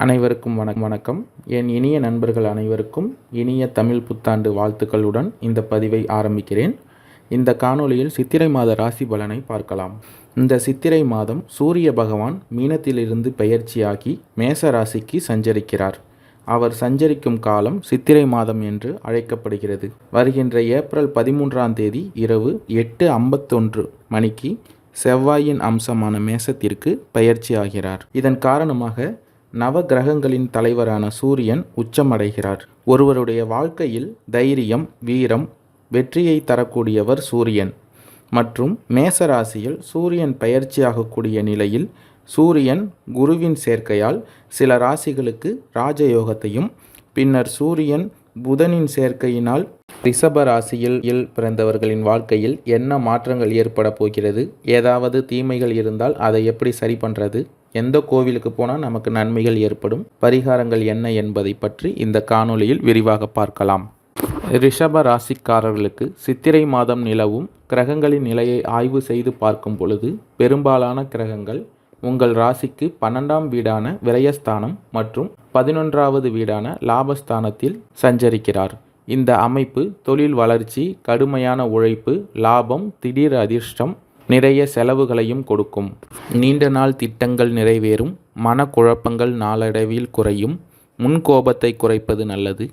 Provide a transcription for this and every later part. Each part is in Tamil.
அனைவருக்கும் வணக்கம். என் இனிய நண்பர்கள் அனைவருக்கும் இனிய தமிழ் புத்தாண்டு வாழ்த்துக்களுடன் இந்த பதிவை ஆரம்பிக்கிறேன். இந்த காணொளியில் சித்திரை மாத ராசி பலனை பார்க்கலாம். இந்த சித்திரை மாதம் சூரிய பகவான் மீனத்திலிருந்து பெயர்ச்சியாகி மேச ராசிக்கு சஞ்சரிக்கிறார். அவர் சஞ்சரிக்கும் காலம் சித்திரை மாதம் என்று அழைக்கப்படுகிறது. வருகின்ற ஏப்ரல் 13ஆம் தேதி இரவு 8:51 மணிக்கு செவ்வாயின் அம்சமான மேசத்திற்கு பெயர்ச்சி ஆகிறார். இதன் காரணமாக நவ கிரகங்களின் தலைவரான சூரியன் உச்சமடைகிறார். ஒருவருடைய வாழ்க்கையில் தைரியம், வீரம், வெற்றியை தரக்கூடியவர் சூரியன். மற்றும் மேச ராசியில் சூரியன் பெயர்ச்சியாகக்கூடிய நிலையில் சூரியன் குருவின் சேர்க்கையால் சில ராசிகளுக்கு ராஜயோகத்தையும், பின்னர் சூரியன் புதனின் சேர்க்கையினால் ரிஷப ராசியில் பிறந்தவர்களின் வாழ்க்கையில் என்ன மாற்றங்கள் ஏற்பட போகிறது, ஏதாவது தீமைகள் இருந்தால் அதை எப்படி சரி பண்ணுறது, எந்த கோவிலுக்கு போனால் நமக்கு நன்மைகள் ஏற்படும், பரிகாரங்கள் என்ன என்பதை பற்றி இந்த காணொளியில் விரிவாக பார்க்கலாம். ரிஷப ராசிக்காரர்களுக்கு சித்திரை மாதம் நிலவும் கிரகங்களின் நிலையை ஆய்வு செய்து பார்க்கும் பொழுது பெரும்பாலான கிரகங்கள் உங்கள் ராசிக்கு 12ஆம் வீடான விரயஸ்தானம் மற்றும் 11வது வீடான லாபஸ்தானத்தில் சஞ்சரிக்கிறார். இந்த அமைப்பு தொழில் வளர்ச்சி, கடுமையான உழைப்பு, லாபம், திடீர் அதிர்ஷ்டம், நிறைய செலவுகளையும் கொடுக்கும். நீண்ட நாள் திட்டங்கள் நிறைவேறும். மனக்குழப்பங்கள் நாளடைவில் குறையும். முன்கோபத்தை குறைப்பது நல்லது.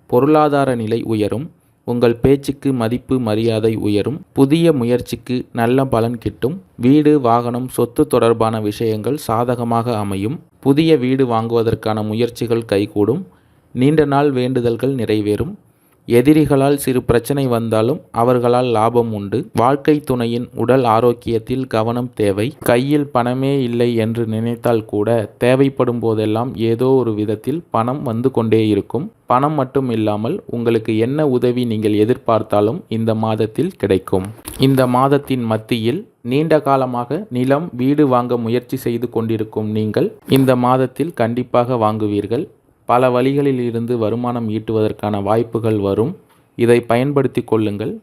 பொருளாதார நிலை உயரும். உங்கள் பேச்சுக்கு மதிப்பு, மரியாதை உயரும். புதிய முயற்சிக்கு நல்ல பலன் கிட்டும். வீடு, வாகனம், சொத்து தொடர்பான விஷயங்கள் சாதகமாக அமையும். புதிய வீடு வாங்குவதற்கான முயற்சிகள் கைகூடும். நீண்ட நாள் வேண்டுதல்கள் நிறைவேறும். எதிரிகளால் சிறு பிரச்சனை வந்தாலும் அவர்களால் லாபம் உண்டு. வாழ்க்கை துணையின் உடல் ஆரோக்கியத்தில் கவனம் தேவை. கையில் பணமே இல்லை என்று நினைத்தால் கூட தேவைப்படும் போதெல்லாம் ஏதோ ஒரு விதத்தில் பணம் வந்து கொண்டே இருக்கும். பணம் மட்டும் இல்லாமல் உங்களுக்கு என்ன உதவி நீங்கள் எதிர்பார்த்தாலும் இந்த மாதத்தில் கிடைக்கும். இந்த மாதத்தின் மத்தியில் நீண்ட காலமாக நிலம், வீடு வாங்க முயற்சி செய்து கொண்டிருக்கும் நீங்கள் இந்த மாதத்தில் கண்டிப்பாக வாங்குவீர்கள். பல வழிகளில் இருந்து வருமானம் ஈட்டுவதற்கான வாய்ப்புகள் வரும். இதை பயன்படுத்தி கொள்ளுங்கள்.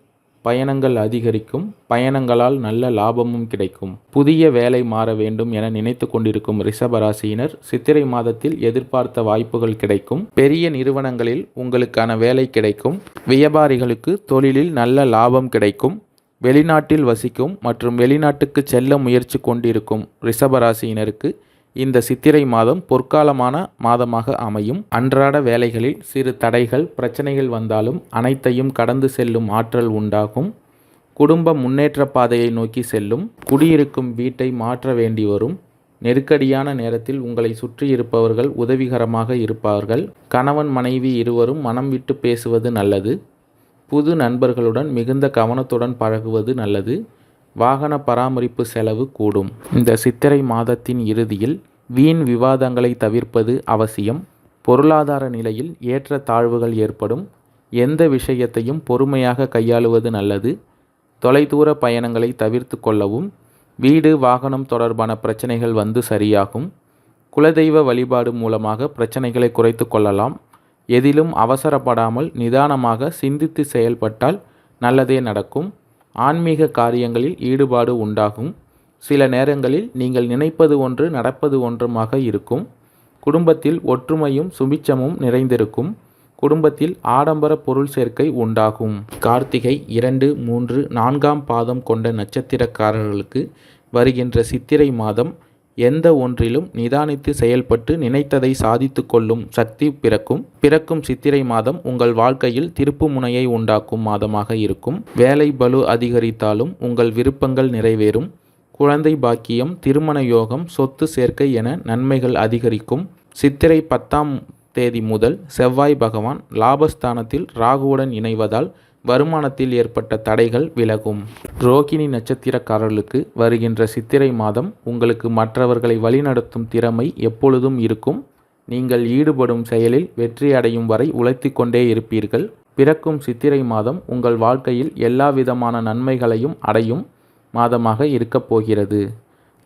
பயணங்கள் அதிகரிக்கும். பயணங்களால் நல்ல லாபமும் கிடைக்கும். புதிய வேலை மாற வேண்டும் என நினைத்து கொண்டிருக்கும் ரிஷபராசியினர் சித்திரை மாதத்தில் எதிர்பார்த்த வாய்ப்புகள் கிடைக்கும். பெரிய நிறுவனங்களில் உங்களுக்கான வேலை கிடைக்கும். வியாபாரிகளுக்கு தொழிலில் நல்ல லாபம் கிடைக்கும். வெளிநாட்டில் வசிக்கும் மற்றும் வெளிநாட்டுக்கு செல்ல முயற்சி கொண்டிருக்கும் ரிஷபராசியினருக்கு இந்த சித்திரை மாதம் பொற்காலமான மாதமாக அமையும். அன்றாட வேலைகளில் சிறு தடைகள், பிரச்சனைகள் வந்தாலும் அனைத்தையும் கடந்து செல்லும் ஆற்றல் உண்டாகும். குடும்ப முன்னேற்ற பாதையை நோக்கி செல்லும். குடியிருக்கும் வீட்டை மாற்ற வேண்டி வரும். நெருக்கடியான நேரத்தில் உங்களை சுற்றி இருப்பவர்கள் உதவிகரமாக இருப்பார்கள். கணவன் மனைவி இருவரும் மனம் விட்டு பேசுவது நல்லது. புது நண்பர்களுடன் மிகுந்த கவனத்துடன் பழகுவது நல்லது. வாகன பராமரிப்பு செலவு கூடும். இந்த சித்திரை மாதத்தின் இறுதியில் வீண் விவாதங்களை தவிர்ப்பது அவசியம். பொருளாதார நிலையில் ஏற்ற தாழ்வுகள் ஏற்படும். எந்த விஷயத்தையும் பொறுமையாக கையாளுவது நல்லது. தொலைதூர பயணங்களை தவிர்த்து கொள்ளவும். வீடு, வாகனம் தொடர்பான பிரச்சனைகள் வந்து சரியாகும். குலதெய்வ வழிபாடு மூலமாக பிரச்சனைகளை குறைத்து கொள்ளலாம். எதிலும் அவசரப்படாமல் நிதானமாக சிந்தித்து செயல்பட்டால் நல்லதே நடக்கும். ஆன்மீக காரியங்களில் ஈடுபாடு உண்டாகும். சில நேரங்களில் நீங்கள் நினைப்பது ஒன்று, நடப்பது ஒன்றுமாக இருக்கும். குடும்பத்தில் ஒற்றுமையும் சுபிட்சமும் நிறைந்திருக்கும். குடும்பத்தில் ஆடம்பர பொருள் சேர்க்கை உண்டாகும். கார்த்திகை 2, 3, 4ஆம் பாதம் கொண்ட நட்சத்திரக்காரர்களுக்கு வருகின்ற சித்திரை மாதம் எந்த ஒன்றிலும் நிதானித்து செயல்பட்டு நினைத்ததை சாதித்து கொள்ளும் சக்தி பிறக்கும் சித்திரை மாதம் உங்கள் வாழ்க்கையில் திருப்பு முனையை உண்டாக்கும் மாதமாக இருக்கும். வேலை பளு அதிகரித்தாலும் உங்கள் விருப்பங்கள் நிறைவேறும். குழந்தை பாக்கியம், திருமண யோகம், சொத்து சேர்க்கை என நன்மைகள் அதிகரிக்கும். சித்திரை 10ஆம் தேதி முதல் செவ்வாய் பகவான் லாபஸ்தானத்தில் ராகுவுடன் இணைவதால் வருமானத்தில் ஏற்பட்ட தடைகள் விலகும். ரோகிணி நட்சத்திரக்காரர்களுக்கு வருகின்ற சித்திரை மாதம் உங்களுக்கு மற்றவர்களை வழிநடத்தும் திறமை எப்பொழுதும் இருக்கும். நீங்கள் ஈடுபடும் செயலில் வெற்றி அடையும் வரை உழைத்து கொண்டே இருப்பீர்கள். பிறக்கும் சித்திரை மாதம் உங்கள் வாழ்க்கையில் எல்லா விதமான நன்மைகளையும் அடையும் மாதமாக இருக்கப் போகிறது.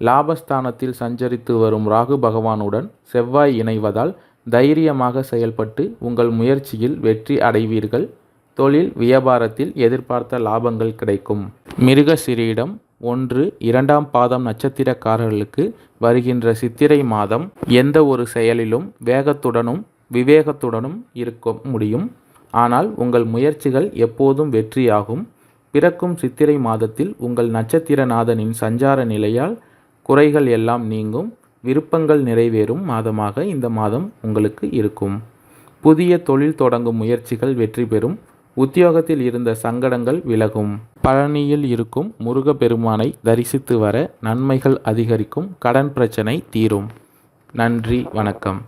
லாபஸ்தானத்தில் சஞ்சரித்து வரும் ராகு பகவானுடன் செவ்வாய் இணைவதால் தைரியமாக செயல்பட்டு உங்கள் முயற்சியில் வெற்றி அடைவீர்கள். தொழில் வியாபாரத்தில் எதிர்பார்த்த லாபங்கள் கிடைக்கும். மிருகசீரிடம் 1, 2ஆம் பாதம் நட்சத்திரக்காரர்களுக்கு வருகின்ற சித்திரை மாதம் எந்த ஒரு செயலிலும் வேகத்துடனும் விவேகத்துடனும் இருக்க முடியும். ஆனால் உங்கள் முயற்சிகள் எப்போதும் வெற்றியாகும். பிறக்கும் சித்திரை மாதத்தில் உங்கள் நட்சத்திரநாதனின் சஞ்சார நிலையால் குறைகள் எல்லாம் நீங்கும். விருப்பங்கள் நிறைவேறும் மாதமாக இந்த மாதம் உங்களுக்கு இருக்கும். புதிய தொழில் தொடங்கும் முயற்சிகள் வெற்றி பெறும். உத்தியோகத்தில் இருந்த சங்கடங்கள் விலகும். பழனியில் இருக்கும் முருகப்பெருமானை தரிசித்து வர நன்மைகள் அதிகரிக்கும். கடன் பிரச்சனை தீரும். நன்றி, வணக்கம்.